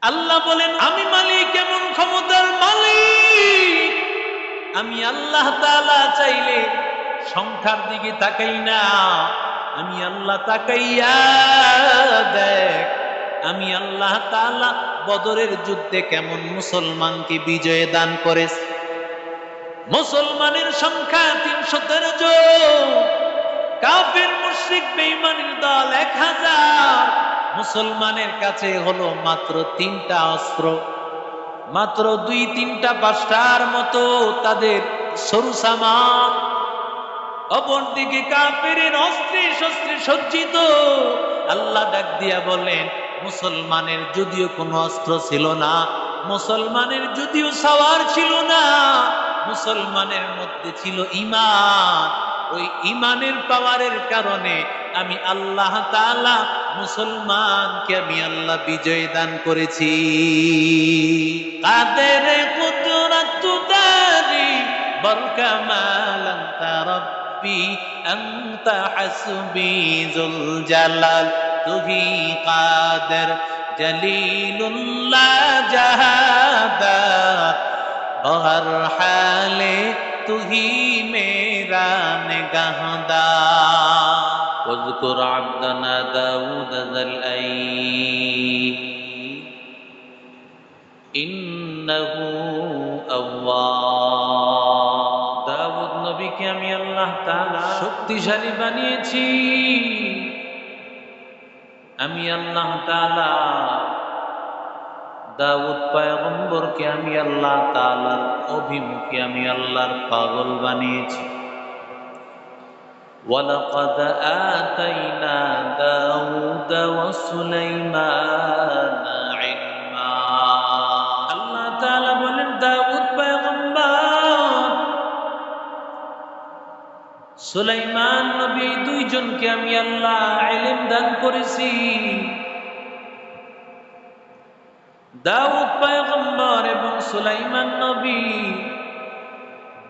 আল্লাহ বলেন, আমি মালিক, এমন ক্ষমতার মালিক। আমি আল্লাহ তাআলা চাইলে সংখ্যার দিকে তাকাই না, আমি আল্লাহ তাকাইয়া দেখ, আমি আল্লাহ তাআলা বদরের যুদ্ধে কেমন মুসলমানকে বিজয় দান করেছে। মুসলমানের সংখ্যা ৩১৩ জন, কাফের মুশরিক বেঈমানের দল ১০০০। মুসলমানের কাছে হলো মাত্র ৩টা অস্ত্র, মাত্র ২, ৩টা, ৫টার মতো তাদের সরু সামান। অপরদিকে কাফেরের অস্ত্রে শস্ত্রে সজ্জিত। আল্লাহ ডাক দিয়া বলেন, মুসলমানের যদিও কোনো অস্ত্র ছিল না, মুসলমানের যদিও সাওয়ার ছিল না, মুসলমানের মধ্যে ছিল ঈমান। ওই ঈমানের পাওয়ারের কারণে আমি আল্লাহ তাআলা মুসলমানকে আমি আল্লাহ বিজয় দান করেছি। কাদের কুদরত দারি বল কামালান তারাব্বি আনতা হাসবি যুল জালাল তুহি কাদের জলিলুল্লাহ জাহাদা বহর হালে তুহি মেরা নিগাহদার। واذكر عبدنا داود ذا الأيب إنه أواب। দাউদ নবীকে আমি আল্লাহ তাআলা শক্তিশালী বানিয়েছি। আমি আল্লাহ তাআলা দাউদ পয়গম্বরকে আমি আল্লাহ তাআলার অভিমুখে আমি আল্লাহর পাগল বানিয়েছি। وَلَقَدْ آتَيْنَا دَاوُودَ وَسُلَيْمَانَ عِلْمًا। আল্লাহ তাআলা বলেন, দাউদ পয়গম্বর, সুলাইমান নবী, দুইজনকে আমি আল্লাহ ইলম দান করেছি। দাউদ পয়গম্বর এবং সুলাইমান নবী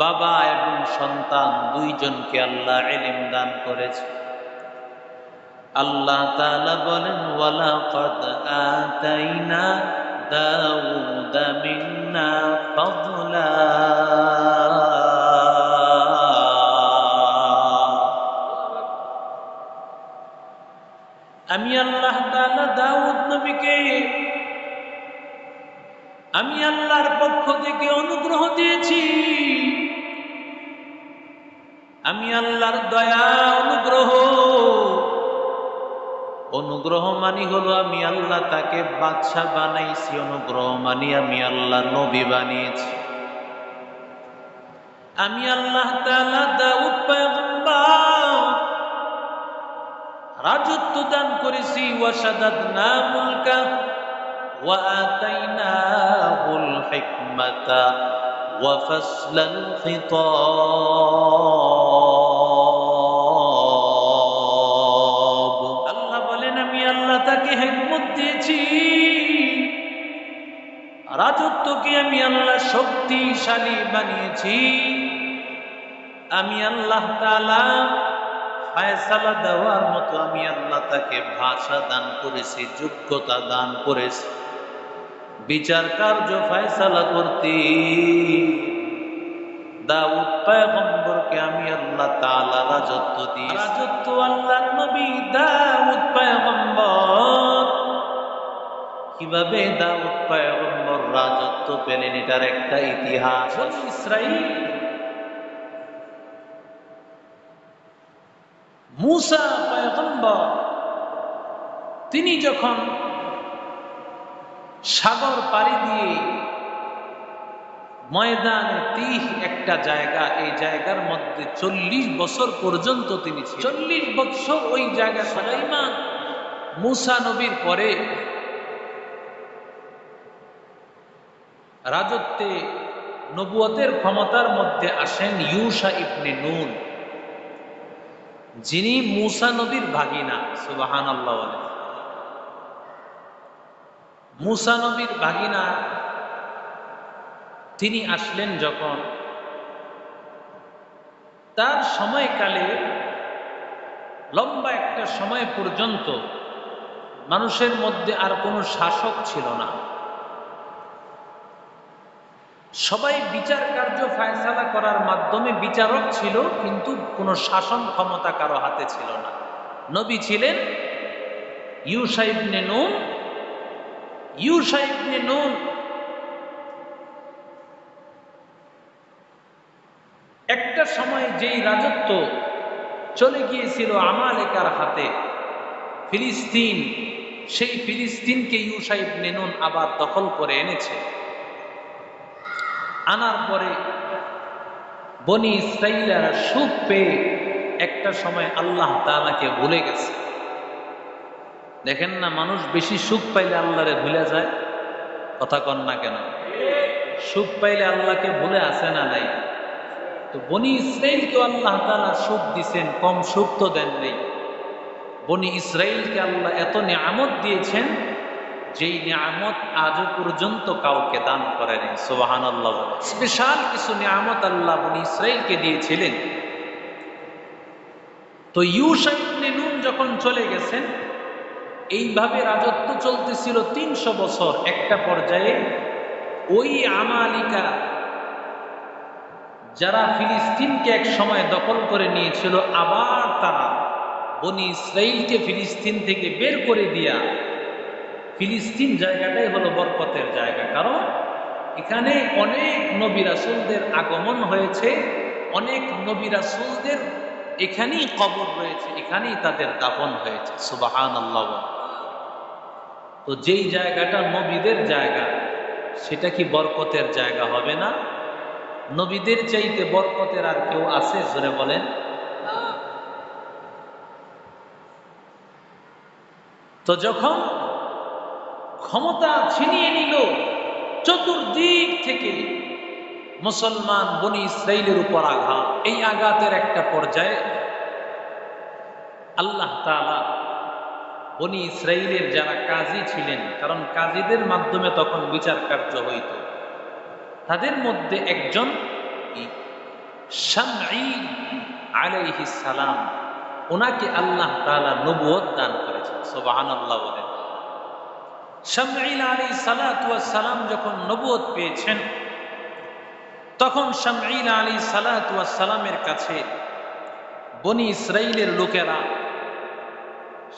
বাবা এবং সন্তান দুইজনকে আল্লাহ ইলম দান করেছে। আল্লাহ তাআলা বলেন, ওয়ালাকাদ আতাইনা দাউদা মিন্না ফাদলা। আমি আল্লাহ তাআলা দাউদ নবীকে আমি আল্লাহর পক্ষ থেকে অনুগ্রহ দিয়েছি। আমি আল্লাহর দয়া, অনুগ্রহ। অনুগ্রহ মানি হলো আমি আল্লাহ তাকে বাদশা বানাইছি, অনুগ্রহ মানি আমি আল্লাহ নবী বানিয়েছি। আমি আল্লাহ তাআলা দাউদ পয়গম্বর রাজত্ব দান করেছি। ওয়াশাদাদনা মুলকা ওয়া আতাইনাহুল হিকমাতা ওয়া ফাসলাল খিতাব। আল্লাহ বলেন, আমি আল্লাহ তাকে হিকমত দিয়েছি, রাজত্বকে আমি আল্লাহ শক্তিশালী বানিয়েছি। আমি আল্লাহ তাআলা ফায়সালা দেওয়ার মতো আমি আল্লাহ তাকে ভাষা দান করেছি, যোগ্যতা দান করেছি, বিচার কার্য ফায়সালা করতে। দাউদ পয়গম্বরকে আমি আল্লাহ তাআলা রাজত্ব দিয়েছি। রাজত্ব আল্লাহর নবী দাউদ পয়গম্বর। কিভাবে দাউদ পয়গম্বর রাজত্ব পেলেন, এটার একটা ইতিহাস। ইসরাইল মূসা পয়গম্বর তিনি যখন সাগর পাড়ি দিয়ে ময়দানে তিহ একটা জায়গা, এই জায়গার মধ্যে ৪০ বছর পর্যন্ত তিনি ছিলেন। ৪০ বছর ওই জায়গা। সুলাইমান মূসা নবীর পরে রাজত্বে নবুয়তের ক্ষমতার মধ্যে আসেন ইউশা ইবনে নুন, যিনি মূসা নবীর ভাগিনা। সুবহানাল্লাহ বলেন। মূসা নবীর ভাগিনা তিনি আসলেন যখন, তার সময়কালে লম্বা একটা সময় পর্যন্ত মানুষের মধ্যে আর কোনো শাসক ছিল না। সবাই বিচার কার্য ফায়সালা করার মাধ্যমে বিচারক ছিল, কিন্তু কোনো শাসন ক্ষমতা কারো হাতে ছিল না। নবী ছিলেন ইউশা ইবনে নুন। ইউশা ইবনে নুন একটা সময় যেই রাজত্ব চলে গিয়েছিল আমালেকার হাতে, ফিলিস্তিন, সেই ফিলিস্তিনকে ইউশা ইবনে নুন আবার দখল করে এনেছে। আনার পরে বনি ইসরাইলরা সুখ পেয়ে একটা সময় আল্লাহ তাআলাকে ভুলে গেছে। দেখেন না, মানুষ বেশি সুখ পাইলে আল্লাহরে ভুলে যায়। কথা কন না কেন? সুখ পাইলে আল্লাহকে ভুলে আসে না নাই? তো বনি ইসরাইলকে আল্লাহ তাআলা সুখ দিছেন, কম সুখ তো দেন নেই। বনি ইসরাইলকে আল্লাহ এত নিয়ামত দিয়েছেন, যেই নিয়ামত আজও পর্যন্ত কাউকে দান করেনি। সুবহানাল্লাহ। স্পেশাল কিছু নিয়ামত আল্লাহ বনি ইসরাইলকে দিয়েছিলেন। তো ইউশা ইবনে নুন যখন চলে গেছেন, এইভাবে রাজত্ব চলতেছিল ৩০০ বছর। একটা পর্যায়ে ওই আমালিকা, যারা ফিলিস্তিনকে এক সময় দখল করে নিয়েছিল, আবার তারা বনি ইসরাইলকে ফিলিস্তিন থেকে বের করে দিয়া, ফিলিস্তিন জায়গাটাই হলো বরকতের জায়গা। কারণ এখানে অনেক নবী রাসূলদের আগমন হয়েছে, অনেক নবী রাসূলদের এখানেই কবর রয়েছে, এখানেই তাদের দাফন হয়েছে। সুবহানাল্লাহ। তো যেই জায়গাটা নবীদের জায়গা, সেটা কি বরকতের জায়গা হবে না? নবীদের চাইতে বরকতের আর কেউ আছে? জোরে বলেন। তো যখন ক্ষমতা ছিনিয়ে নিল চতুর্দিক থেকে, মুসলমান বনি ইসরাইলের উপর আঘাত। এই আঘাতের একটা পর্যায়ে আল্লাহ তাআলা বনি ইসরাইলের যারা কাজী ছিলেন, কারণ কাজীদের মাধ্যমে তখন বিচার কার্য হইত, তাদের মধ্যে একজন শামঈল আলাইহিস সালাম, ওনাকে আল্লাহ তাআলা নবুয়ত দান করেছেন। সুবহানাল্লাহ বলেন। শামঈল আলাইহিস সালাতু ওয়াস সালাম যখন নবুয়ত পেয়েছেন, তখন শামঈল আলাইহিস সালাতু ওয়াস সালামের কাছে বনি ইসরাইলের লোকেরা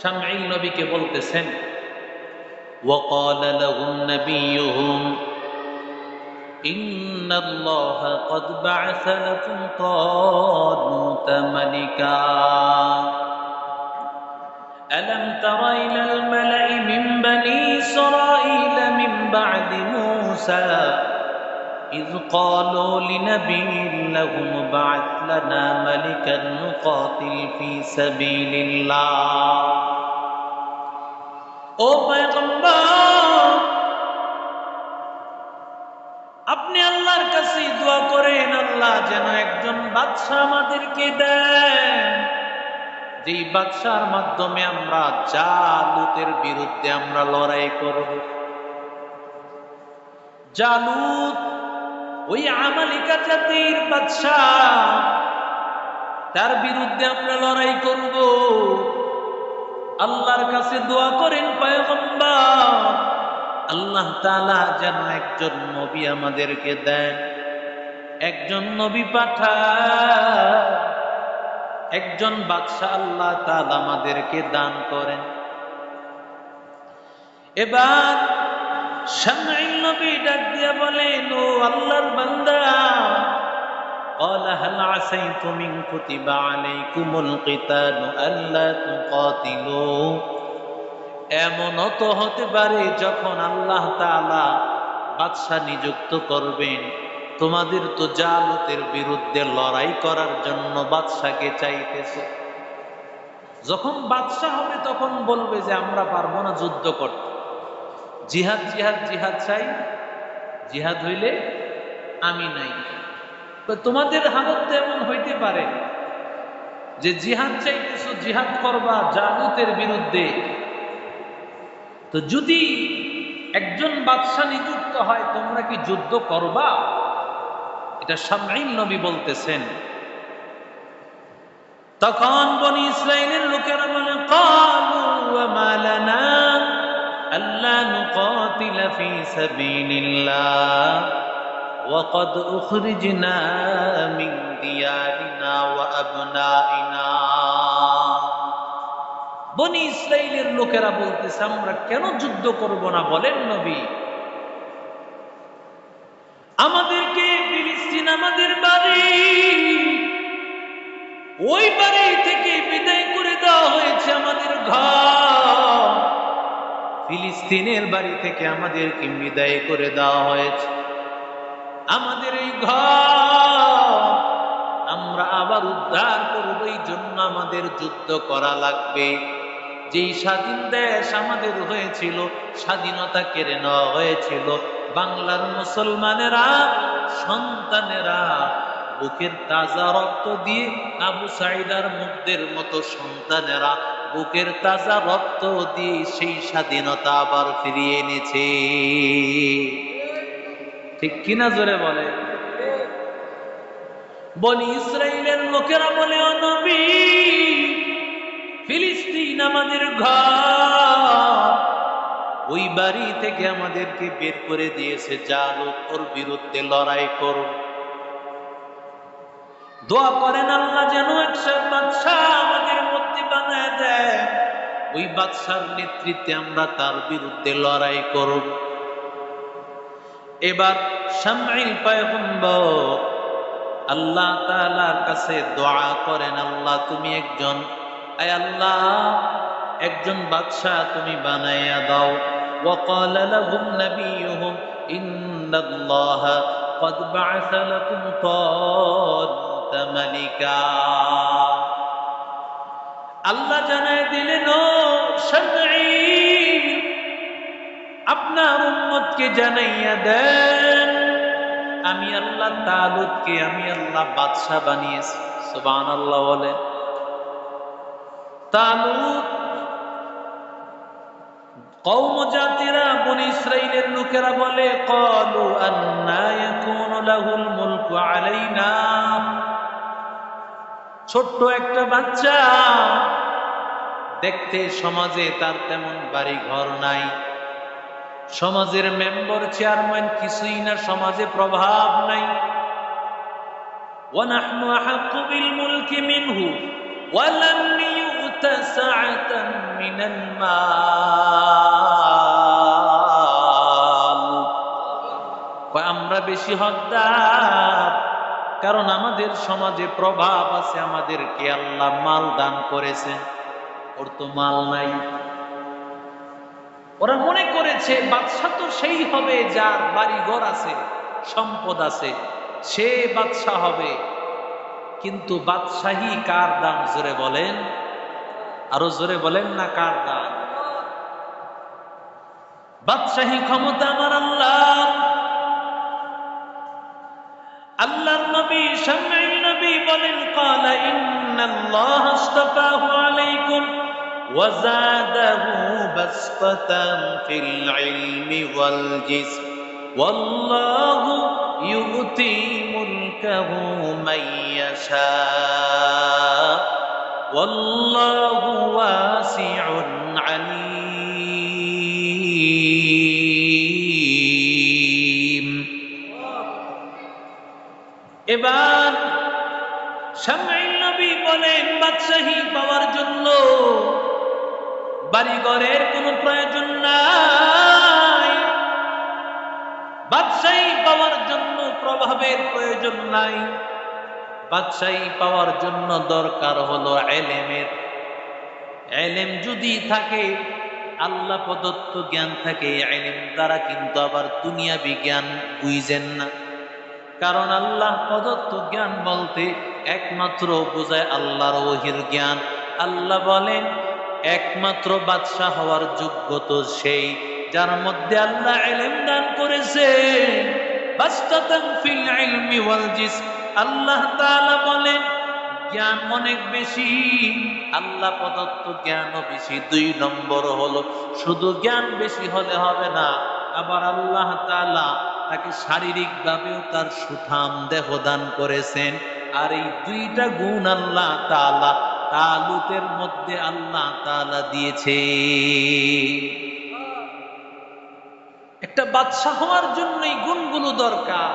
শামঈল নবীকে বলতেছেন, ওয়াকালা লাহুম নাবিয়্যুহুম ইন্নাল্লাহা ক্বাদ বা'আসা লাকুম তালুতা মালিকা আলাম তারা ইলাল মালা'i মিন বানি ইসরাঈল মিন বা'দি মূসা إذ قالوا لنبي لهم ابعث لنا ملكا نقاتل في سبيل الله ও পয়গম্বর, আপনি আল্লাহর কাছে দোয়া করেন, আল্লাহ যেন একজন বাদশা আমাদেরকে দেন, যেই বাদশার মাধ্যমে আমরা জালুতের বিরুদ্ধে আমরা লড়াই করব। জালুত ওই আমালিকা জাতির বাদশাহ, তার বিরুদ্ধে আমরা লড়াই করব। আল্লাহর কাছে দোয়া করেন পয়গম্বর, আল্লাহ তাআলা যেন একজন নবী আমাদেরকে দেন, একজন নবী পাঠান, একজন বাদশাহ আল্লাহ তাআলা আমাদেরকে দান করেন। এবার শামঈল নবী ডাক দিয়া বলেন, ও আল্লাহর বান্দা, قال هل عسيتم إن كتب عليكم القتال ألا تقاتلوا এমনও তো হতে পারে যখন আল্লাহ তাআলা বাদশা নিযুক্ত করবেন, তোমাদের তো জালুতের বিরুদ্ধে লড়াই করার জন্য বাদশাকে চাইতেছে। যখন বাদশা হবে তখন বলবে যে আমরা পারবো না যুদ্ধ করতে, জিহাদ জিহাদ জিহাদ চাই, জিহাদ হইলে আমি নাই। তো তোমাদের হালত এমন হইতে পারে যে জিহাদ চাইতেছো, জিহাদ করবা জালুতের বিরুদ্ধে, তো যদি একজন বাদশা নিযুক্ত হয় তোমরা কি যুদ্ধ করবা? এটা শামঈল নবী বলতেছেন। তখন বনি ইসরাইলের লোকেরা বলে, ক্বালু ওয়া মা লানা আল্লা নুকাতিলা ফি সাবিলিল্লাহ وقد أخرجنا من ديارنا وأبنائنا বনি ইসরাইলের লোকেরা বলতেছে আমরা কেন যুদ্ধ করব না বলেন নবী, আমাদেরকে ফিলিস্তিন আমাদের বাড়ি, ওই বাড়ি থেকে বিদায় করে দেওয়া হয়েছে আমাদের ঘর, ফিলিস্তিনের বাড়ি থেকে আমাদেরকে বিদায় করে দেওয়া হয়েছে আমাদের এই ঘর, আমরা আবার উদ্ধার করব, এই জন্য আমাদের যুদ্ধ করা লাগবে। যেই স্বাধীন দেশ আমাদের হয়েছিল, স্বাধীনতা কেড়ে নেওয়া হয়েছিল, বাংলার মুসলমানেরা সন্তানেরা বুকের তাজা রক্ত দিয়ে আবু সাঈদার মুগ্ধের মতো সন্তানেরা বুকের তাজা রক্ত দিয়ে সেই স্বাধীনতা আবার ফিরিয়ে এনেছে। ঠিক কিনা জোরে বলে? বনি ইসরাইলের লোকেরা বলে, ও নবী, ফিলিস্তিন আমাদের ঘর, ওই বাড়ি থেকে আমাদেরকে বের করে দিয়েছে, জালুত ওর বিরুদ্ধে লড়াই করো। দোয়া করেন আল্লাহ যেন একটা বাদশাহ আমাদের মধ্যে বানায় দেয়, ওই বাদশার নেতৃত্বে আমরা তার বিরুদ্ধে লড়াই করব। এবার শামঈল পয়গম্বর আল্লাহ তাআলার কাছে দোয়া করেন, আল্লাহ তুমি একজন, আয় আল্লাহ একজন বাদশাহ তুমি বানাইয়া দাও। وقال لهم نبيهم إن الله قد بعث لكم طالوت ملكا। আল্লাহ জানায় দিলেন, ও শামঈল আপনার উম্মতকে জানাইয়া দেন আমি আল্লাহ তালুতকে আমি আল্লাহ বাদশাহ বানিয়েছি। সুবহানাল্লাহ বলে। তালুত কওম জাতিরা বনি ইসরাইলের লোকেরা বলে, ক্বালু আন্না ইয়াকুনু লাহুল মুলকু আলাইনা, ছোট্ট একটা বাচ্চা, দেখতে সমাজে তার তেমন বাড়ি ঘর নাই, সমাজের মেম্বার চেয়ারম্যান কিছুই না, সমাজে প্রভাব নাই। ওয়া নাহনু আহাক্কু বিল মুলকি মিনহু ওয়া লাম ইউতা সাআতান মিনাল মাল। আমরা বেশি হকদার, কারণ আমাদের সমাজে প্রভাব আছে, আমাদেরকে আল্লাহ মাল দান করেছেন, ওর তো মাল নাই। ওরা মনে করেছে বাদশাহ তো সেই হবে যার বাড়ি ঘর আছে, সম্পদ আছে, সে বাদশাহ হবে। কিন্তু বাদশাহী কার দাম জোরে বলেন, আরো জোরে বলেন না কার দাম? বাদশাহী ক্ষমতা আমার আল্লাহ। আল্লাহর নবী শামঈল নবী বলেন, ক্বালা ইন্নাল্লাহা আসতাফাহু আলাইকুম وزاده بسطة في العلم والجسم والله يؤتي ملكه من يشاء والله واسع عليم। এবার শামঈল নবী বলেন, বাদশাহী পাওয়ার জন্য বাড়িঘরের কোনো প্রয়োজন নাই, বাদশাহী পাওয়ার জন্য প্রভাবের প্রয়োজন নাই, বাদশাহী পাওয়ার জন্য দরকার হলো ইলমের। ইলম যদি থাকে, আল্লাহ প্রদত্ত জ্ঞান থাকে, ইলম দ্বারা কিন্তু আবার দুনিয়াবি জ্ঞান বুঝেন না, কারণ আল্লাহ প্রদত্ত জ্ঞান বলতে একমাত্র বোঝায় আল্লাহর ওহীর জ্ঞান। আল্লাহ বলেন একমাত্র বাদশাহ হওয়ার যোগ্য তো সেই যার মধ্যে আল্লাহ ইলম দান করেছেন। বাসতাতান ফিল ইলমি ওয়াল জিসম, আল্লাহ তাআলা বলেন জ্ঞান অনেক বেশি, আল্লাহ প্রদত্ত জ্ঞানও বেশি। 2 নম্বর হলো শুধু জ্ঞান বেশি হলে হবে না, আবার আল্লাহ তাআলা তাকে শারীরিক ভাবেও তার সুঠাম দেহ দান করেছেন। আর এই 2টা গুণ আল্লাহ তাআলা তালুতের মধ্যে আল্লাহ তাআলা দিয়েছে। একটা বাদশা হওয়ার জন্য এই গুণগুলো দরকার।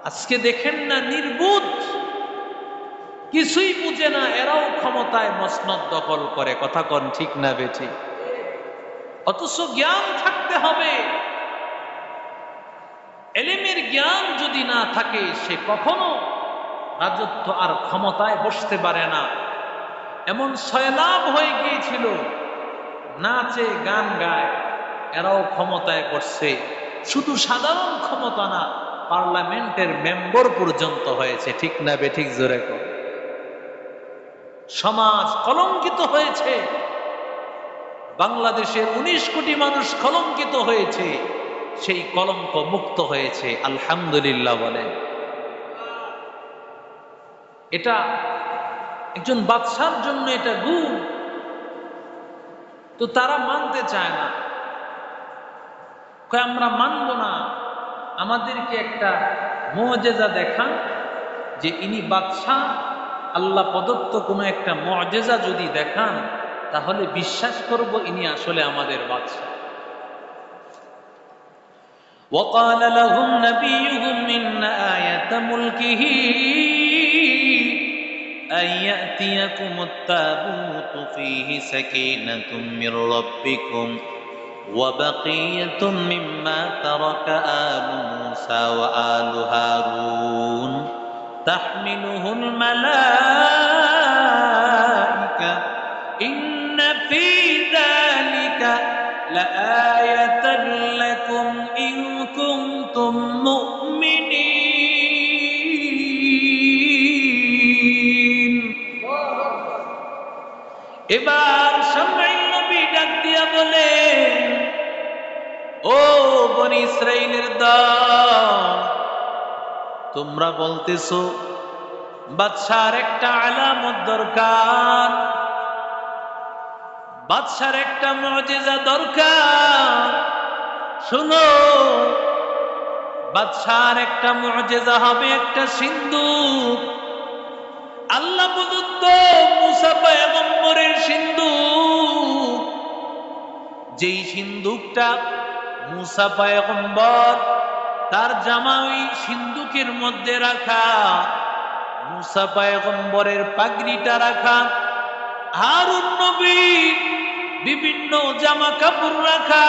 আজকে দেখেন না, নির্বুধ, কিছুই বুঝে না, এরাও ক্ষমতায় মসনদ দখল করে। কথা কন ঠিক না বেঠিক? অথচ জ্ঞান থাকতে হবে। এলেমের জ্ঞান যদি না থাকে, সে কখনো রাজত্ব আর ক্ষমতায় বসতে পারে না। এমন সয়লাভ হয়ে গিয়েছিল, নাচে গান গায়, এরাও ক্ষমতায় বসছে। শুধু সাধারণ ক্ষমতা না, পার্লামেন্টের মেম্বার পর্যন্ত হয়েছে। ঠিক না বেঠিক? জোরে কর। সমাজ কলঙ্কিত হয়েছে, বাংলাদেশের 19 কোটি মানুষ কলঙ্কিত হয়েছে, সেই কলঙ্ক মুক্ত হয়েছে, আলহামদুলিল্লাহ বলেন। এটা একজন বাদশার জন্য এটা গুণ, তো তারা মানতে চায় না। কয় আমরা মানব না, আমাদেরকে একটা মুআজিজা দেখান যে ইনি বাদশাহ, আল্লাহ প্রদত্ত কোনো একটা মুআজিজা যদি দেখান তাহলে বিশ্বাস করব ইনি আসলে আমাদের বাদশাহ। وقال لهم نبيهم إن آية ملكه أن يأتيكم التابوت فيه سكينة من ربكم وبقية مما ترك آل موسى وآل هارون تحمله الملائكة إن في ذلك لآية لكم إن كنتم مؤمنين। এবার শামঈল নবী ডাক দিয়া বলে, ও বনি ইসরাইলের দল, তোমরা বলতেছো বাদশার একটা আলামত দরকার, বাদশার একটা মুআজিজা দরকার। শুনো, বাদশার একটা মুআজিজা হবে একটা সিন্দুক, আল্লাহ প্রদত্ত মুসা পয়গম্বরের সিন্দুক। যেই সিন্দুকটা মুসা পয়গম্বর তার জামা ওই সিন্দুকের মধ্যে রাখা, মুসা পয়গম্বরের পাগড়িটা রাখা, হারুন নবীর বিভিন্ন জামা কাপড় রাখা,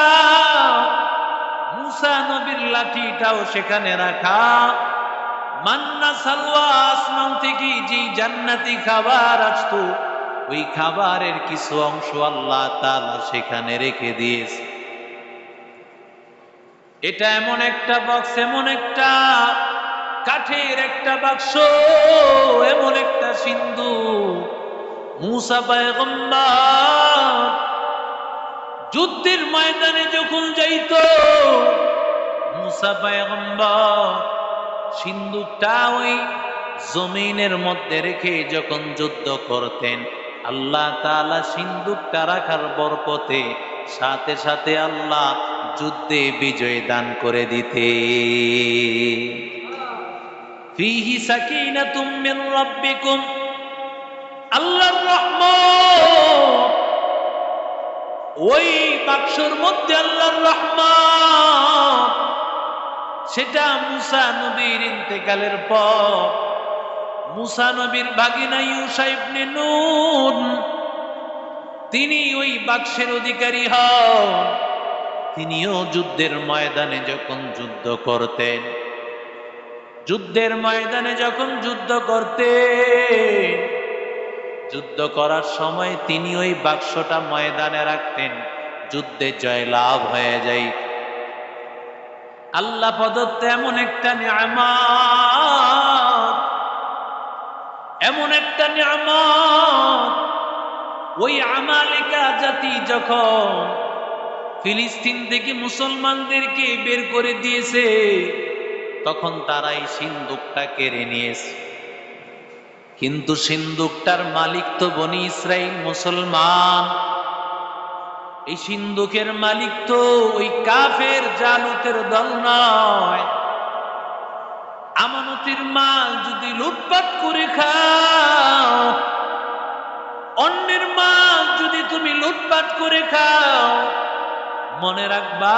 মুসা নবীর লাঠিটাও সেখানে রাখা, মান্না সালওয়া আসমান থেকে যে জান্নাতি খাবার আসতো ওই খাবারের কিছু অংশ আল্লাহ তাআলা সেখানে রেখে দিয়েছে। এটা এমন একটা বক্স, এমন একটা কাঠের একটা বাক্স, এমন একটা সিন্ধুক, মুসা পয়গম্বর যুদ্ধের ময়দানে যখন যাইতো, মুসা পয়গম্বর সিন্দুকটা ওই জমিনের মধ্যে রেখে যখন যুদ্ধ করতেন, আল্লাহ তাআলা সিন্দুকটা রাখার বরকতে সাথে সাথে আল্লাহ যুদ্ধে বিজয় দান করে দিতে। ফিহি সাকিনাতুম মির রাব্বিকুম, আল্লাহর রহমত, ওই বাক্সর মধ্যে আল্লাহর রহমত। সেটা মুসা নবীর ইন্তেকালের পর মুসা নবীর ভাগিনা ইউশা ইবনে নূন তিনি ওই বাক্সের অধিকারী হন। তিনিও যুদ্ধের ময়দানে যখন যুদ্ধ করতেন, যুদ্ধের ময়দানে যখন যুদ্ধ করতেন, যুদ্ধ করার সময় তিনি ওই বাক্সটা ময়দানে রাখতেন, যুদ্ধে জয়লাভ হয়ে যায়। আল্লাহ প্রদত্ত এমন একটা নিয়ামত, এমন একটা নিয়ামত, ওই আমালিকা জাতি যখন ফিলিস্তিন থেকে মুসলমানদেরকে বের করে দিয়েছে, তখন তারা এই সিন্দুকটা কেড়ে নিয়েছে। কিন্তু সিন্দুকটার মালিক তো বনি ইসরাইল মুসলমান। এই সিন্দুকের মালিক তো ওই কাফের জালুতের দল নয়। আমানতের মাল যদি লুটপাট করে খাও, অন্যের মাল যদি তুমি লুটপাট করে খাও, মনে রাখবা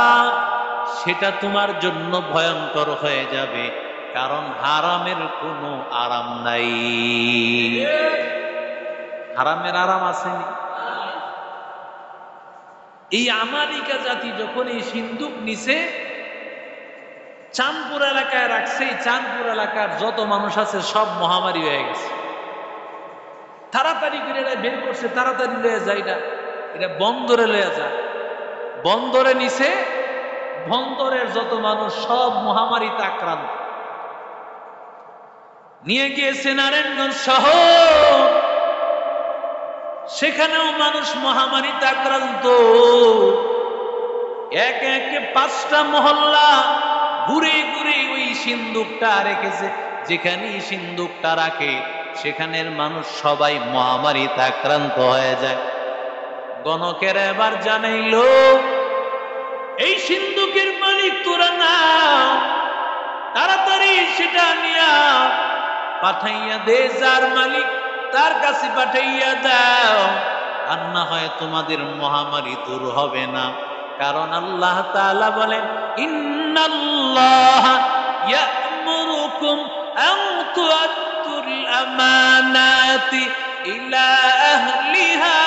সেটা তোমার জন্য ভয়ঙ্কর হয়ে যাবে। কারণ হারামের কোনো আরাম নাই। হারামের আরাম আসেনি। এই আমালিকা জাতি যখন এই সিন্দুক নিছে চাঁদপুর এলাকায় রাখছে, এই চাঁদপুর এলাকার যত মানুষ আছে সব মহামারী হয়ে গেছে। তাড়াতাড়ি করে এটা বের করছে, তাড়াতাড়ি লয়ে যায়, এটা বন্দরে লয়ে যায়। বন্দরে নিছে, বন্দরের যত মানুষ সব মহামারীতে আক্রান্ত। নিয়ে গিয়েছে নারায়ণগঞ্জ শহর, সেখানেও মানুষ মহামারীতে আক্রান্ত। একে একে 5টা মহল্লা ঘুরে ঘুরে ওই সিন্দুকটা রেখেছে। যেখানে সিন্দুকটা রাখে সেখানের মানুষ সবাই মহামারীতে আক্রান্ত হয়ে যায়। গণকের এবার জানাইলো, এই সিন্দুকের মালিক তোরা না, তাড়াতাড়ি সেটা নিয়া পাঠাইয়া দে, যার মালিক তার কাছে পাঠাইয়া দাও, আর না হয় তোমাদের মহামারী দূর হবে না। কারণ আল্লাহ তাআলা বলেন, ইন্নাল্লাহা ইয়া'মুরুকুম আন তু'আদ্দুল আমানাতি ইলা আহলিহা।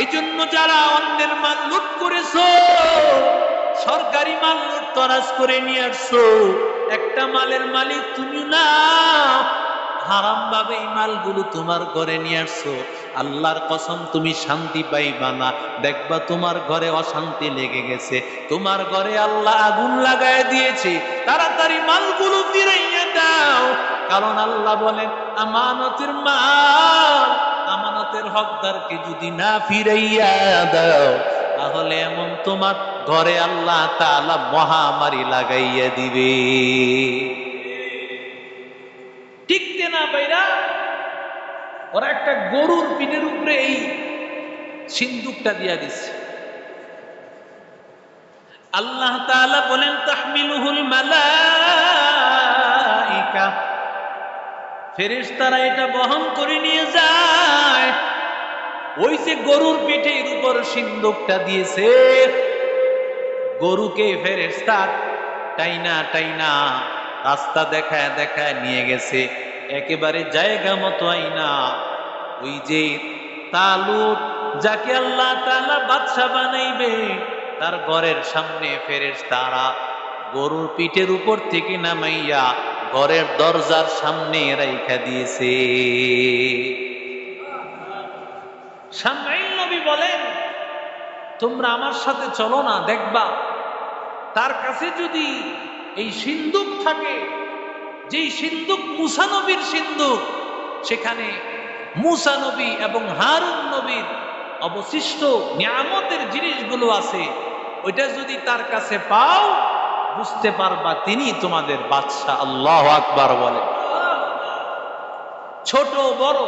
এই জন্য যারা অন্যের মাল লুট করেছো, সরকারি মাল লুট তরাজ করে নিয়ে আসছো, একটা মালের মালিক তুমি না, হারাম ভাবে এই মালগুলো তোমার ঘরে নিয়ে আসছো, আল্লাহর কসম তুমি শান্তি পাইবা না। দেখবা তোমার ঘরে অশান্তি লেগে গেছে, তোমার ঘরে আল্লাহ আগুন লাগায় দিয়েছে। তাড়াতাড়ি মালগুলো ফিরাইয়া দাও। কারণ আল্লাহ বলেন, আমানতের মাল, আমানতের হকদারকে যদি না ফিরাইয়া দাও, তাহলে এমন তোমার ঘরে আল্লাহ তাআলা মহামারী লাগাইয়া দিবে। টিকতে না পাইরা ওরা একটা গরুর পিঠের উপরে এই সিন্দুকটা দিয়া দিচ্ছে। আল্লাহ তাআলা বলেন, তাহমিলুহুল মালাইকা, ফেরেশতারা এটা বহন করে নিয়ে যায়। ওই যে গরুর পিঠের উপর সিন্দুকটা দিয়েছে, গরুকে ফেরেশতা টাইনা টাইনা রাস্তা দেখায় দেখায় নিয়ে গেছে, একেবারে জায়গা মতো আইনা ওই যে তালুত, যাকে আল্লাহ তাআলা বাদশা বানাইবে, তার ঘরের সামনে ফেরেশতারা গরুর পিঠের উপর থেকে নামাইয়া ঘরের দরজার সামনে রাইখা দিয়েছে। শামঈল নবী বলেন, তোমরা আমার সাথে চলো না, দেখবা তার কাছে যদি এই সিন্দুক থাকে, যেই সিন্দুক মুসা নবীর সিন্দুক, সেখানে মুসা নবী এবং হারুন নবীর অবশিষ্ট নিয়ামতের জিনিসগুলো আছে, ওইটা যদি তার কাছে পাও, বুঝতে পারবা তিনি তোমাদের বাদশা। আল্লাহু আকবার বলে। ছোট বড়,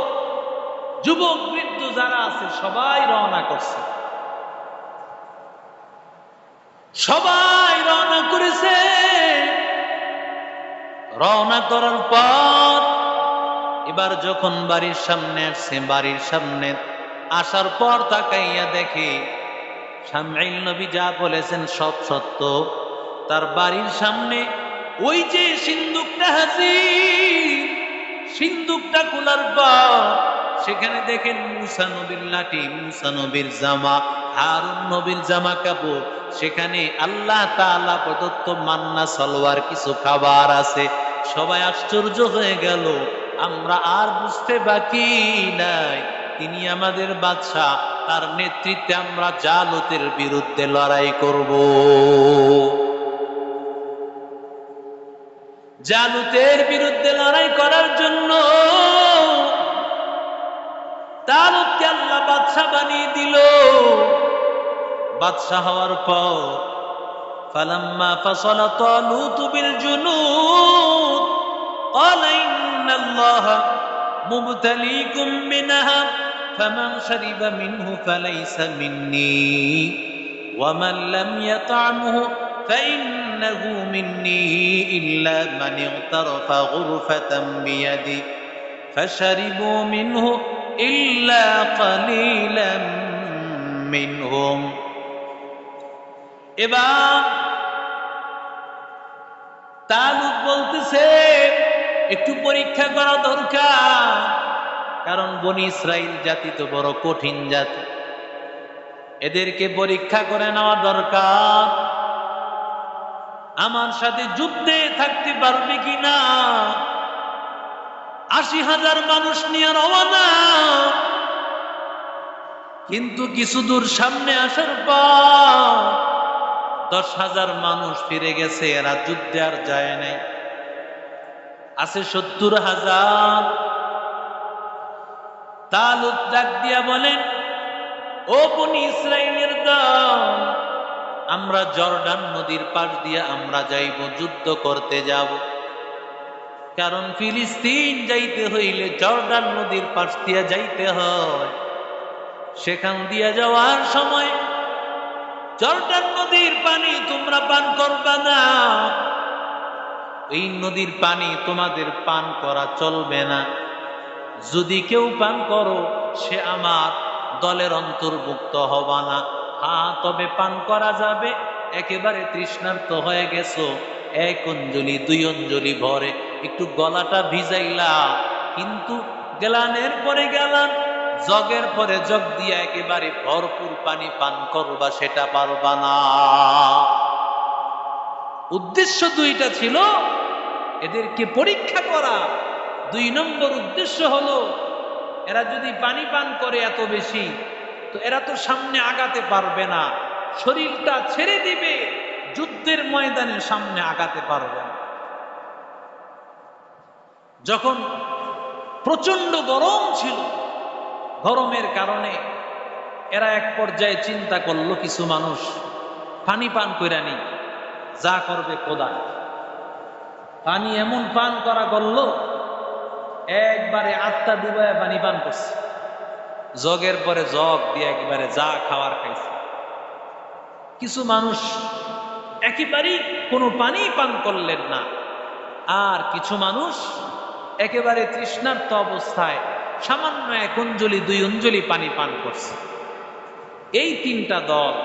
যুবক বৃদ্ধ যারা আছে সবাই রওনা করছে, সবাই রওনা করেছে। রওনা করার পর এবার যখন বাড়ির সামনে আসছে, বাড়ির সামনে আসার পর তাকাইয়া দেখে শামঈল নবী যা বলেছেন সব সত্য। তার বাড়ির সামনে ওই যে সিন্দুকটা হাজির, সিন্দুকটা খোলার পর সেখানে দেখেন মুসা নবীর লাঠি, মুসা নবীর জামা, হারুন নবীর জামা কাপড়, সেখানে আল্লাহ তাআলা প্রদত্ত মান্না সালোয়ার কিছু খাবার আছে। সবাই আশ্চর্য হয়ে গেল, আমরা আর বুঝতে বাকি নাই, তিনি আমাদের বাদশা, তার নেতৃত্বে আমরা জালুতের বিরুদ্ধে লড়াই করব। জালুতের বিরুদ্ধে লড়াই করার জন্য তালুতকে আল্লাহ বাদশা বানিয়ে দিল। বাদশা হওয়ার পর ফালাম্মা ফাসালা তালুত বিল জুনুদ ক্বালা ইন্নাল্লাহা মুবতালিকুম বিনাহার ফামান শারিবা মিনহু ফালাইসা মিন্নী ওয়া মান লাম ইয়াতআমহু ফাইন্নাহু মিন্নী ইল্লা মান ইগতারাফা গুরফাতাম বিয়াদি ফাশারিবু মিনহু ইল্লা কালিলাম মিনহুম। এবার তালুত বলতেছে একটু পরীক্ষা করা দরকার, কারণ বনি ইসরাইল জাতি তো বড় কঠিন জাতি, এদেরকে পরীক্ষা করে নেওয়া দরকার। আমার সাথে যুদ্ধে থাকতে পারবে কিনা? ৮০,০০০ মানুষ নিয়ে রওনা, কিন্তু কিছু দূর সামনে আসার পর ১০,০০০ মানুষ ফিরে গেছে, এরা যুদ্ধে আর যায় নাই, আছে ৭০,০০০। তালুত ডাক দিয়া বলেন, ও বনি ইসরাইলের দল, আমরা জর্ডান নদীর পাশ দিয়ে আমরা যাইব, যুদ্ধ করতে যাব, কারণ ফিলিস্তিন যাইতে হইলে জর্ডান নদীর পাশ দিয়ে যাইতে হয়। সেখান দিয়ে যাওয়ার সময় জর্ডান নদীর পানি তোমরা পান করবা না, এই নদীর পানি তোমাদের পান করা চলবে না। যদি কেউ পান করো সে আমার দলের অন্তর্ভুক্ত হবা না। হ্যাঁ, তবে পান করা যাবে, একেবারে তৃষ্ণার্ত হয়ে গেছো, ১ অঞ্জলি ২ অঞ্জলি ভরে একটু গলাটা ভিজাইলা, কিন্তু গেলানের পরে গেলান, জগের পরে জগ দিয়া একেবারে ভরপুর পানি পান করবা সেটা পারবা না। উদ্দেশ্য দুইটা ছিল, এদেরকে পরীক্ষা করা। ২ নম্বর উদ্দেশ্য হলো, এরা যদি পানি পান করে এত বেশি, তো এরা তো সামনে আগাতে পারবে না, শরীরটা ছেড়ে দিবে, যুদ্ধের ময়দানে সামনে আগাতে পারবে না। যখন প্রচন্ড গরম ছিল, গরমের কারণে এরা এক পর্যায়ে চিন্তা করলো, কিছু মানুষ পানি পান কইরা নি, যা করবে খোদা। পানি এমন পান করা করলো, একবারে আত্মা ডুবায় পানি পান করছে, জগের পরে জগ দিয়ে একেবারে যা খাওয়ার খাইছে। কিছু মানুষ একেবারেই কোনো পানি পান করলেন না, আর কিছু মানুষ একেবারে তৃষ্ণার্ত অবস্থায় সামান্য ১ অঞ্জলি ২ অঞ্জলি পানি পান করছে। এই ৩টা দল,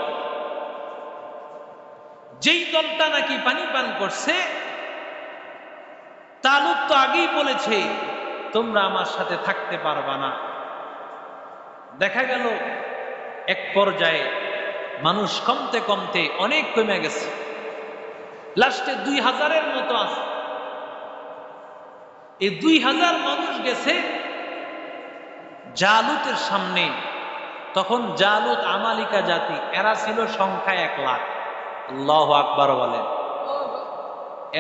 যেই দলটা নাকি পানি পান করছে, তালুত তো আগেই বলেছে তোমরা আমার সাথে থাকতে পারবা না। দেখা গেল এক পর্যায়ে মানুষ কমতে কমতে অনেক কমে গেছে, লাস্টে ২,০০০-এর মতো আছে। এই ২,০০০ মানুষ গেছে জালুতের সামনে। তখন জালুত আমালিকা জাতি, এরা ছিল সংখ্যায় ১,০০,০০০। আল্লাহু আকবার বলেন।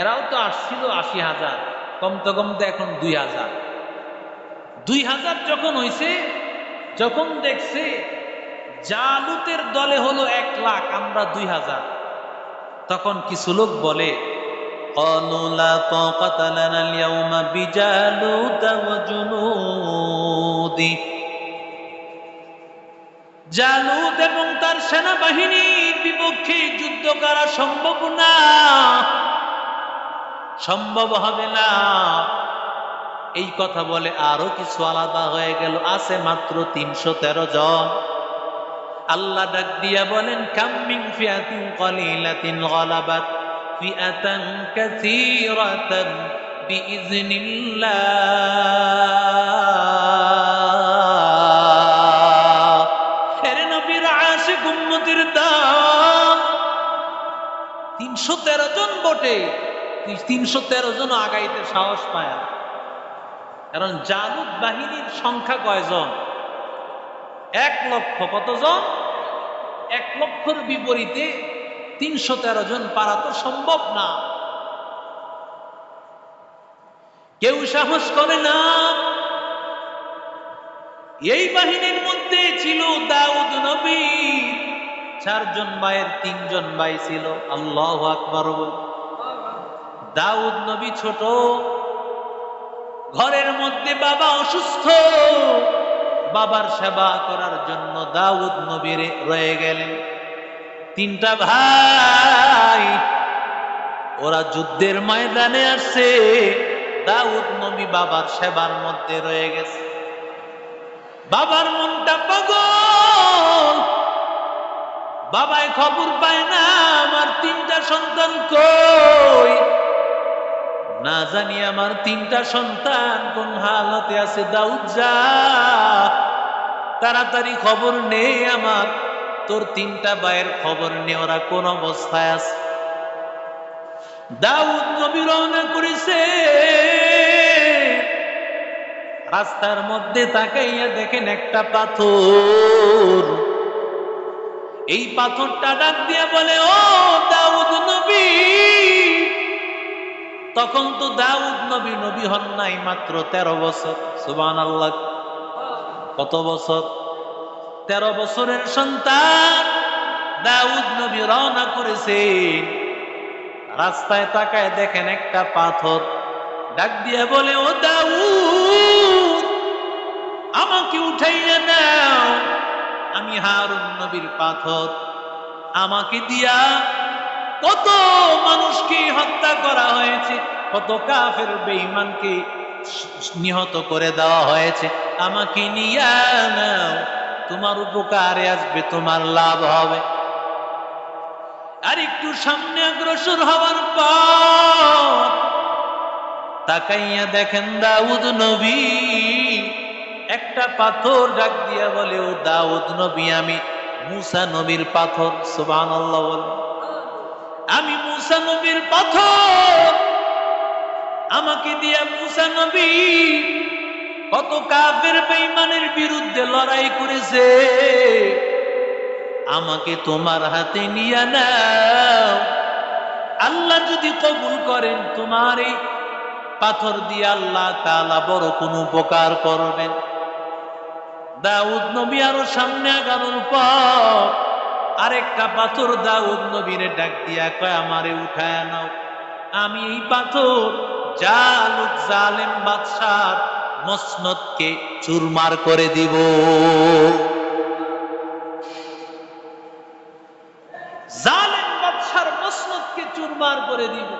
এরাও তো আসছিল ৮০,০০০, কমতে কমতে এখন ২,০০০। ২,০০০ যখন হইছে, যখন দেখছে জালুতের দলে হলো ১,০০,০০০, আমরা ২,০০০, তখন কিছু লোক বলে, قالوا لا طاقة لنا اليوم بجالوت وجنوده, জালুত এবং তার সেনাবাহিনীর বিপক্ষে যুদ্ধ করা সম্ভব না, সম্ভব হবে না। এই কথা বলে আরো কিছু আলাদা হয়ে গেল, আছে মাত্র ৩১৩ জন। আল্লাহ ডাক দিয়া বলেন, কাম মিন ফিয়াতিন কলিলাতিন গালাবাত ফিআতান কাসীরাতান বিইজনিল্লাহ। এর নবীর আশিক উম্মতের দাম ৩১৩ জন বটে, ৩১৩ জন আগাইতে সাহস পায় না। কারণ জালুত বাহিনীর সংখ্যা কয়জন? ১,০০,০০০। কতজন? ১,০০,০০০-র বিপরীতে ৩১৩ জন পারা তো সম্ভব না। কেউ সাহস করে না। এই বাহিনীর মধ্যে ছিল দাউদ নবী, ৪ জন ভাইয়ের ৩ জন ভাই ছিল। আল্লাহু আকবার। দাউদ নবী ছোট, ঘরের মধ্যে বাবা অসুস্থ, বাবার সেবা করার জন্য দাউদ নবী রয়ে গেলেন। ৩টা ভাই, ওরা যুদ্ধের ময়দানে আসছে, দাউদ নবী বাবার সেবার মধ্যে রয়ে গেছে। বাবার মনটা পাগল, বাবাই খবর পায় না আমার তিনটা সন্তান কই, না জানি আমার তিনটা সন্তান কোন হালতে আছে। দাউদ যা তাড়াতাড়ি খবর নে, আমার তোর তিনটা ভাইয়ের খবর নে, ওরা কোন অবস্থায় আছে। দাউদ নবী রওনা করেছে, রাস্তার মধ্যে তাকাইয়া দেখেন একটা পাথর। এই পাথরটা ডাক দিয়া বলে, ও দাউদ নবী। তখন তো দাউদ নবী নবী হন নাই, মাত্র 13 বছর। সুবহানাল্লাহ। কত বছর? 13 বছরের সন্তান দাউদ নবী রওনা করেছে। রাস্তায় তাকায় দেখেন একটা পাথর, ডাক দিয়া বলে, ও দাউদ আমাকে উঠাইয়া নাও, আমি হারুন নবীর পাথর। আমাকে দিয়া কত মানুষকে হত্যা করা হয়েছে, কত কাফের বেঈমানকে নিহত করে দেওয়া হয়েছে, আমাকে নিয়া নাও, তোমার উপকারে আসবে, তোমার লাভ হবে। আর একটু সামনে অগ্রসর হওয়ার পর তাকাইয়া দেখেন দাউদ নবী, একটা পাথর ডাক দিয়া বলে, ও দাউদ নবী আমি মূসা নবীর পাথর। সুবহানাল্লাহ বলে, আমি মূসা নবীর পাথর। আমাকে দিয়া মূসা নবী কত কাফের বেঈমানের বিরুদ্ধে লড়াই করেছে, আমাকে তোমার হাতে নিয়ে নাও। আল্লাহ যদি কবুল করেন, তোমার এই পাথর দিয়ে আল্লাহ তাআলা বড় কোন উপকার করবেন। দাউদ নবী আরো সামনে আগানোর পর আরেকটা পাথর দাউদ নবীরে ডাক দিয়া কয়, আমারে উঠায় নাও, আমি এই পাথর জালুত জালেম বাদশার মসনদকে চুরমার করে দিব। জালেম বাদশার মসনদকে চুরমার করে দিব।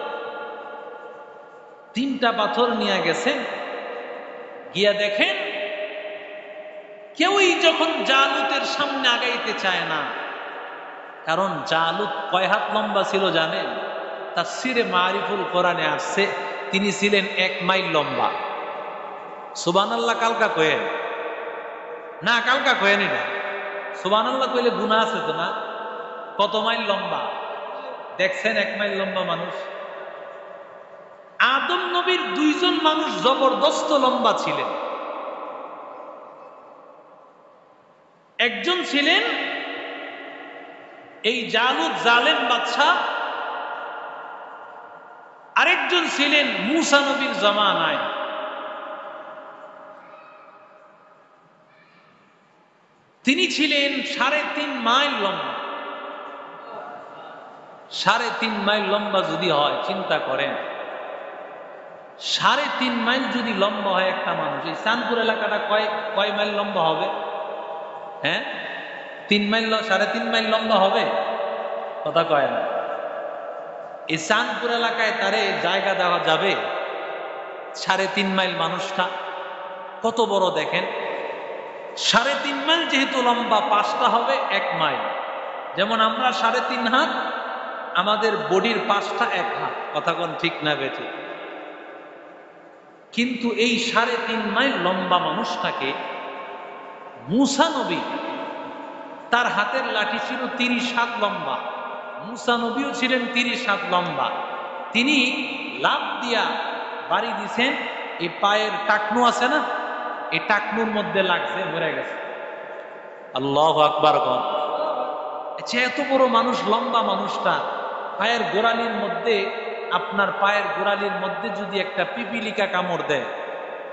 তিনটা পাথর নিয়ে গেছেন, গিয়া দেখেন কেউই যখন জালুতের সামনে আগাইতে চায় না। কারণ জালুত কয় হাত লম্বা ছিল জানেন? তাফসীরে মারিফুল কোরআনে আসছে তিনি ছিলেন 1 মাইল লম্বা। সুবহানাল্লাহ। কালকা কয়েন না, কালকা কয়েনি না। সুবহানাল্লাহ কইলে গুনাহ আছে তো না? কত মাইল লম্বা দেখছেন? 1 মাইল লম্বা মানুষ। আদম নবীর 2 জন মানুষ জবরদস্ত লম্বা ছিলেন। একজন ছিলেন এই জালুত জালেম বাদশা, আরেকজন ছিলেন মূসা নবীর জামানায়। তিনি ছিলেন 3.5 মাইল লম্বা। 3.5 মাইল লম্বা যদি হয়, চিন্তা করেন 3.5 মাইল যদি লম্বা হয় একটা মানুষ, এই চাঁদপুর এলাকাটা কয় মাইল লম্বা হবে? হ্যাঁ, 3 মাইল 3.5 মাইল লম্বা হবে? কথা কয় না। এই চাঁদপুর এলাকায় তারে জায়গা দেওয়া যাবে? 3.5 মাইল মানুষটা কত বড় দেখেন। 3.5 মাইল যেহেতু লম্বা, 5টা হবে 1 মাইল। যেমন আমরা 3.5 হাত, আমাদের বডির 5টা 1 হাত। কথা কোন ঠিক না বেঠি? কিন্তু এই 3.5 মাইল লম্বা মানুষটাকে মূসা নবী, তার হাতের লাঠি ছিল 30 হাত লম্বা। মূসা নবীও ছিলেন 30 হাত লম্বা। তিনি লাফ দিয়া বাড়ি দিছেন, এই পায়ের টাকনু আছে না, এই টাকনুর মধ্যে লাগছে, মরে গেছে। আল্লাহু আকবার। এত বড় মানুষ, লম্বা মানুষটা পায়ের গোড়ালির মধ্যে, আপনার পায়ের গোড়ালির মধ্যে যদি একটা পিপিলিকা কামড় দেয়,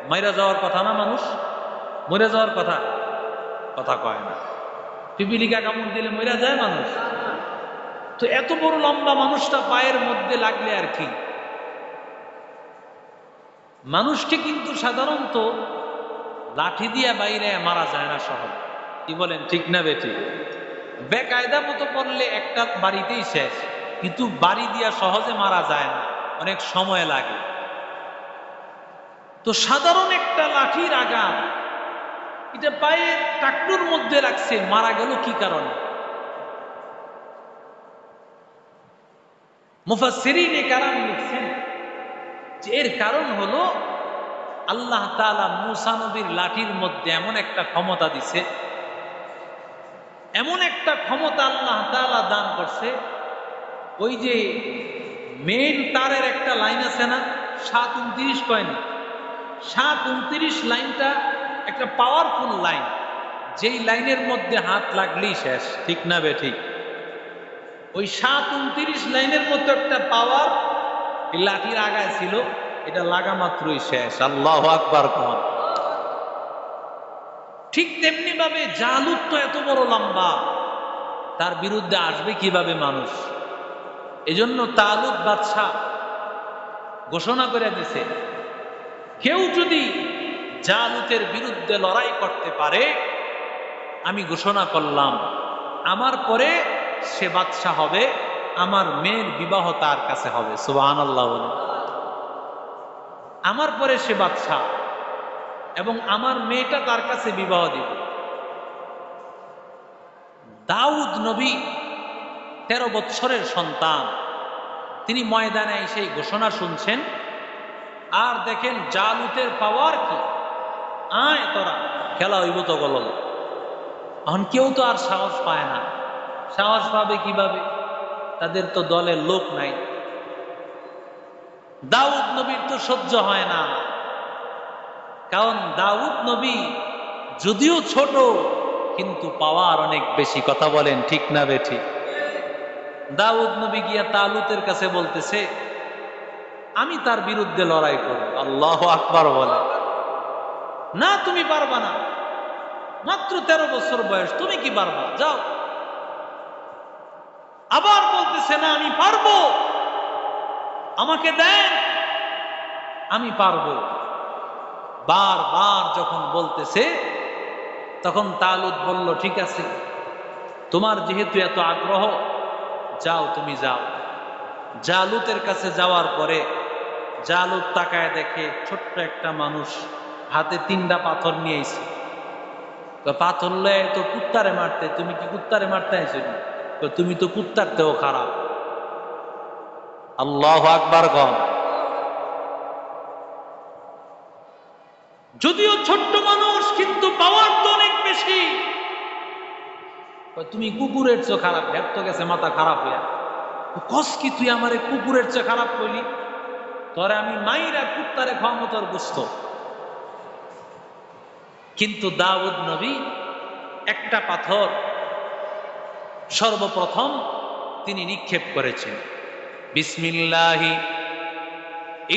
মাইরা যাওয়ার কথা না? মানুষ মরে যাওয়ার কথা? কথা কয় না। পিপিলিকা কামড় দিলে মরে যায় মানুষ? তো এত বড় লম্বা মানুষটা পায়ের মধ্যে লাগলে আর কি। মানুষকে কিন্তু সাধারণত লাঠি দিয়া বাইরে মারা যায় না সহজ। কি বলেন, ঠিক না বেটি? বেকায়দা মতো করলে একটা বাড়িতেই শেষ, কিন্তু বাড়ি দিয়া সহজে মারা যায় না, অনেক সময় লাগে। তো সাধারণ একটা লাঠির আঘাত, এটা পায়ের টাকনুর মধ্যে রাখছে, মারা গেল কি কারণে? মুফাসসিরিনে কেরাম লিখছেন যে এর কারণ হলো আল্লাহ তাআলা মূসা নবীর লাঠির মধ্যে এমন একটা ক্ষমতা দিছে, এমন একটা ক্ষমতা আল্লাহ তাআলা দান করছে। ওই যে মেইন তারের একটা লাইন আছে না, 7:29 কয়নি, 7:29 লাইনটা একটা পাওয়ারফুল লাইন, যেই লাইনের মধ্যে হাত লাগলেই শেষ, ঠিক না বে ঠিক? ওই 7:29 লাইনের মধ্যে একটা পাওয়ার এই লাঠির আগায় ছিল, এটা লাগা মাত্রই শেষ। আল্লাহু আকবার কোন। ঠিক তেমনি ভাবে জালুত তো এত বড় লম্বা, তার বিরুদ্ধে আসবে কিভাবে মানুষ? এজন্য তালুত বাদশা ঘোষণা করে দিছে, কেউ যদি জালুতের বিরুদ্ধে লড়াই করতে পারে, আমি ঘোষণা করলাম আমার পরে সে বাদশা হবে, আমার মেয়ের বিবাহ তার কাছে হবে। সুবহানাল্লাহ বলে। আমার পরে সে বাদশা এবং আমার মেয়েটা তার কাছে বিবাহ দিবে। দাউদ নবী 13 বৎসরের সন্তান, তিনি ময়দানে এসে ঘোষণা শুনছেন আর দেখেন জালুতের পাওয়ার কি। আয় তোরা খেলা হইব তো গলল। এখন কেউ তো আর সাহস পায় না। সাহস পাবে কিভাবে? তাদের তো দলের লোক নাই। দাউদ নবীর তো সহ্য হয় না, কারণ দাউদ নবী যদিও ছোট কিন্তু পাওয়ার অনেক বেশি। কথা বলেন ঠিক না বেঠিক? দাউদ নবী গিয়া তালুতের কাছে বলতেছে আমি তার বিরুদ্ধে লড়াই করব। আল্লাহু আকবার বলে। না তুমি পারবা না, মাত্র 13 বছর বয়স, তুমি কি পারবা? যাও। আবার বলতেছে না আমি পারবো, আমাকে দেন, আমি পারবো। বারবার যখন বলতেছে তখন তালুত বলল ঠিক আছে, তোমার যেহেতু এত আগ্রহ, যাও তুমি যাও। জালুতের কাছে যাওয়ার পরে জালুত তাকায় দেখে ছোট্ট একটা মানুষ হাতে 3টা পাথর নিয়ে এসে। পাথর লয়ে তো কুত্তারে মারতে, তুমি কি কুত্তারে মারতে আইছো? তুমি তো কুত্তার তেও খারাপ। আল্লাহু আকবার গণ। যদিও ছোট্ট মানুষ কিন্তু পাওয়ার তো অনেক বেশি। তুমি কুকুরের চেয়ে খারাপ, ভেদ তো গেছে মাথা খারাপ হইয়া। কস কি তুই আমারে কুকুরের চেয়ে খারাপ কইলি? তোরে আমি মাইরা কুত্তারে খাওয়ামো তোর গোস্ত। কিন্তু দাউদ নবী একটা পাথর সর্বপ্রথম তিনি নিক্ষেপ করেছেন। বিসমিল্লাহি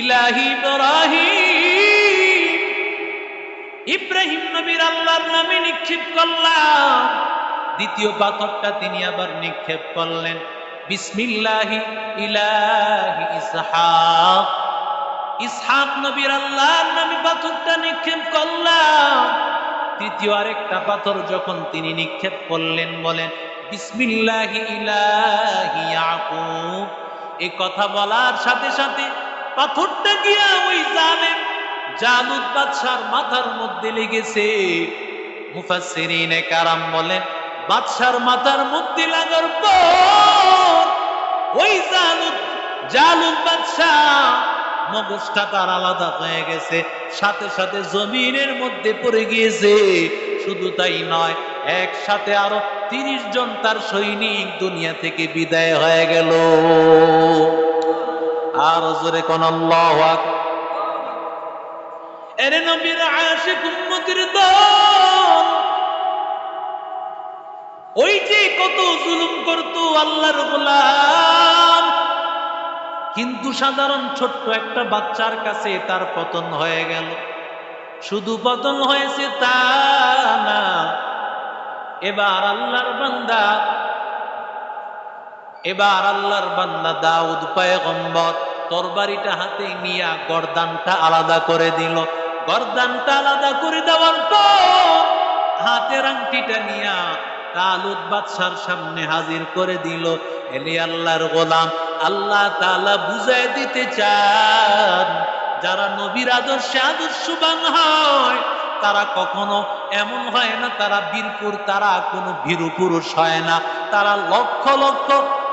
ইলাহি ইব্রাহিম, ইব্রাহিম নবীর আল্লাহর নামে নিক্ষেপ করলাম। দ্বিতীয় পাথরটা তিনি আবার নিক্ষেপ করলেন বিসমিল্লাহি ইলাহি ইসহাক, ইসহাক নবীর আল্লাহর নামে পাথরটা নিক্ষেপ করলাম। তৃতীয় আরেকটা পাথর যখন তিনি নিক্ষেপ করলেন, বলেন বিসমিল্লাহি ইলাহি ইয়াকুব। এই কথা বলার সাথে সাথে পাথরটা গিয়া ওই জালেম জালুত বাদশার মাথার মধ্যে লেগেছে। মুফাসসিরিনে কারাম বলেন বাদশার মাথার মধ্যে লাগার পর ওই জালুত বাদশা মগজটা তার আলাদা হয়ে গেছে, সাথে সাথে জমিনের মধ্যে পড়ে গিয়েছে। শুধু তাই নয়, একসাথে আরো 30 জন তার সৈনিক দুনিয়া থেকে বিদায় হয়ে গেল। আর জোরে কোন আল্লাহু আকবার। এরে নবীর আশিক উম্মতের দল, ওই যে কত জুলুম করতো আল্লাহর গোলাম, কিন্তু সাধারণ ছোট্ট একটা বাচ্চার কাছে তার পতন হয়ে গেল। শুধু পতন হয়েছে তা না, এবার আল্লাহর বান্দা দাউদ পয়গম্বর তরবারিটা হাতে নিয়ে গর্দানটা আলাদা করে দিল। গর্দানটা আলাদা করে দেওয়ার পর হাতের আংটিটা নিয়ে তালুত বাদশার সামনে হাজির করে দিল। এলে আল্লাহর গোলাম, আল্লাহ তাআলা বুঝায় দিতে চান যারা নবীর আদর্শে আদর্শবান হয় তারা কখনো এমন হয় না তারা বীরপুর, তারা কোনো ভীরু পুরুষ হয় না। তারা লক্ষ লক্ষ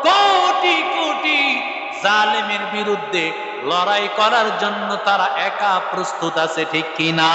কোটি কোটি জালেমের বিরুদ্ধে লড়াই করার জন্য তারা একা প্রস্তুত আছে, ঠিক কিনা?